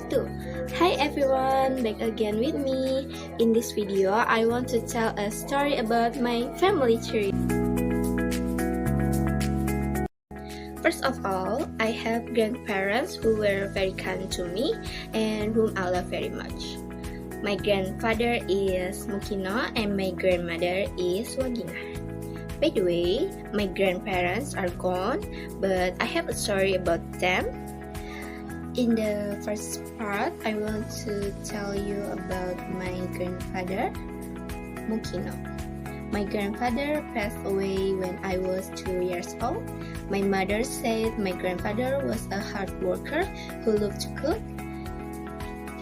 wabarakatuh. Hi everyone, back again with me. In this video, I want to tell a story about my family tree. First of all, I have grandparents who were very kind to me and whom I love very much. My grandfather is Mukino and my grandmother is Wagina. By the way, my grandparents are gone, but I have a story about them. In the first part, I want to tell you about my grandfather, Mukino. My grandfather passed away when I was 2 years old. My mother said my grandfather was a hard worker who loved to cook.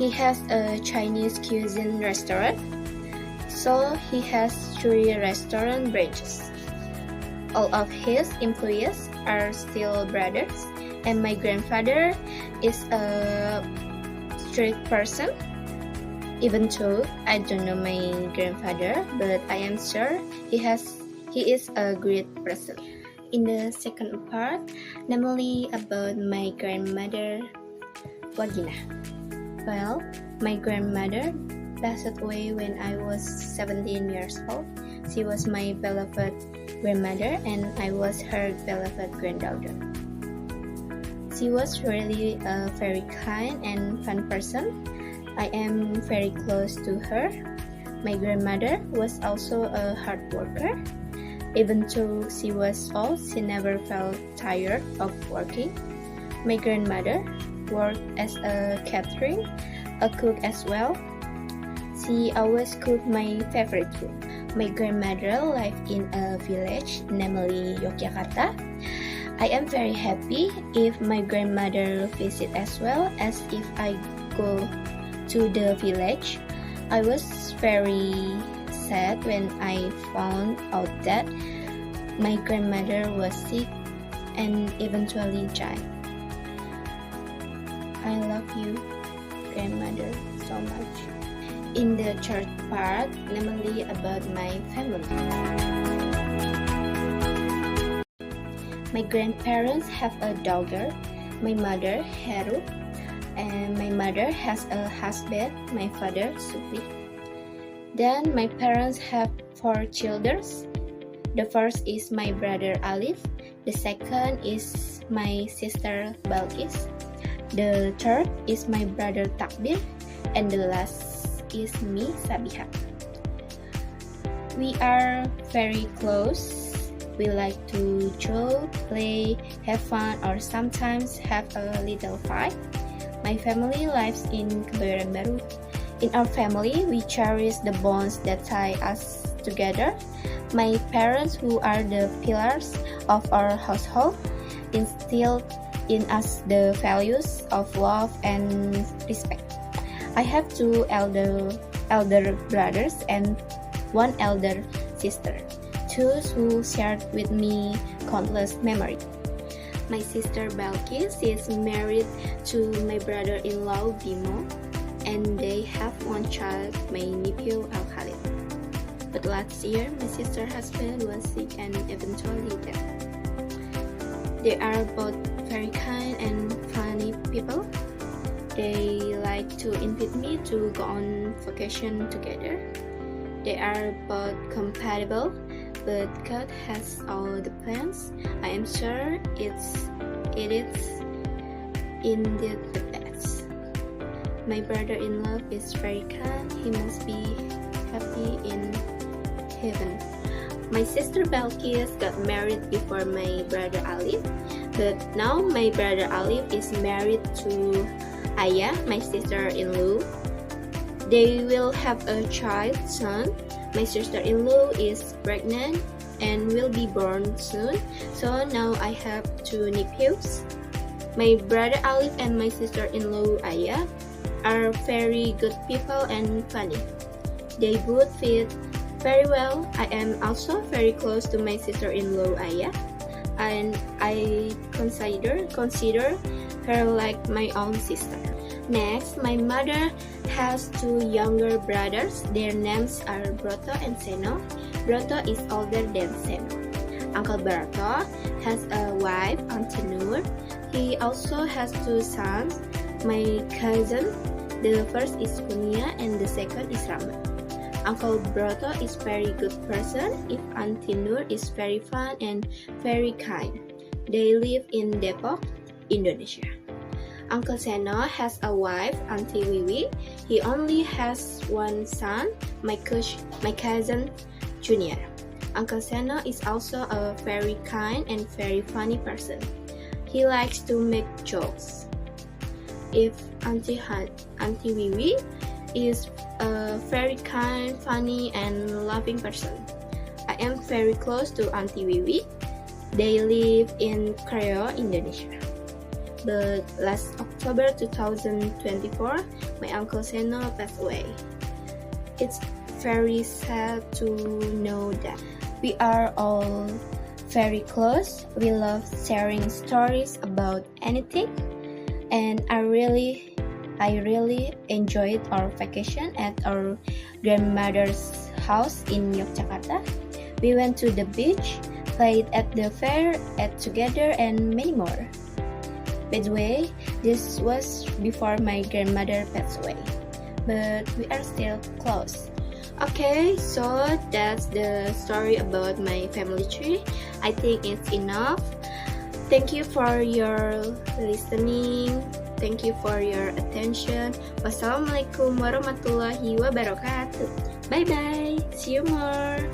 He has a Chinese cuisine restaurant, so he has 3 restaurant branches. All of his employees are still brothers, and my grandfather is a strict person. Even though I don't know my grandfather, but I am sure he is a great person. In the second part, namely about my grandmother, Wagina. Well, my grandmother passed away when I was 17 years old. She was my beloved grandmother and I was her beloved granddaughter. She was really a very kind and fun person. I am very close to her. My grandmother was also a hard worker. Even though she was old, she never felt tired of working. My grandmother worked as a catering, a cook as well. She always cooked my favorite food. My grandmother lived in a village, namely Yogyakarta. I am very happy if my grandmother visit as well as if I go to the village. I was very sad when I found out that my grandmother was sick and eventually died. I love you, grandmother, so much. In the third part, namely about my family. My grandparents have a daughter, my mother, Heru, and my mother has a husband, my father, Supri. Then my parents have 4 children. The first is my brother Alif, the second is my sister Balkis, the third is my brother Takbir, and the last is me, Sabiha. We are very close. We like to joke, play, have fun, or sometimes have a little fight. My family lives in Kebayoran Baru. In our family, we cherish the bonds that tie us together. My parents, who are the pillars of our household, instilled in us the values of love and respect. I have 2 elder brothers and 1 elder sister, 2 who shared with me countless memories. My sister Balkis is married to my brother-in-law Bimo, and they have 1 child, my nephew Al-Khalid. But last year, my sister's husband was sick and eventually died. They are both very kind and funny people. They like to invite me to go on vacation together. They are both compatible, but God has all the plans. I am sure it is indeed the best. My brother-in-law is very kind. He must be happy in heaven. My sister Balkis got married before my brother Alif, but now my brother Alif is married to Aya, my sister-in-law. They will have a child soon. My sister-in-law is pregnant and will be born soon, so now I have 2 nephews. My brother Alif and my sister-in-law Aya are very good people and funny. They both fit very well. I am also very close to my sister-in-law Aya, and I consider her like my own sister. Next, my mother has 2 younger brothers. Their names are Broto and Seno. Broto is older than Seno. Uncle Broto has a wife, Auntie Nur. He also has 2 sons, my cousin. The first is Punia and the second is Rama. Uncle Broto is very good person. If Auntie Nur is very fun and very kind. They live in Depok, Indonesia. Uncle Seno has a wife, Auntie Wiwi. He only has one son, my cousin Junior. Uncle Seno is also a very kind and very funny person. He likes to make jokes. If Auntie Wiwi is a very kind, funny, and loving person. I am very close to Auntie Wiwi. They live in Kreo, Indonesia. But last October 2024, my Uncle Seno passed away. It's very sad to know that. We are all very close. We love sharing stories about anything. And I really enjoyed our vacation at our grandmother's house in Yogyakarta. We went to the beach, played at the fair, ate together, and many more. By the way, this was before my grandmother passed away, but we are still close. Okay, so that's the story about my family tree. I think it's enough. Thank you for your listening. Thank you for your attention. Wassalamualaikum warahmatullahi wabarakatuh. Bye bye. See you more.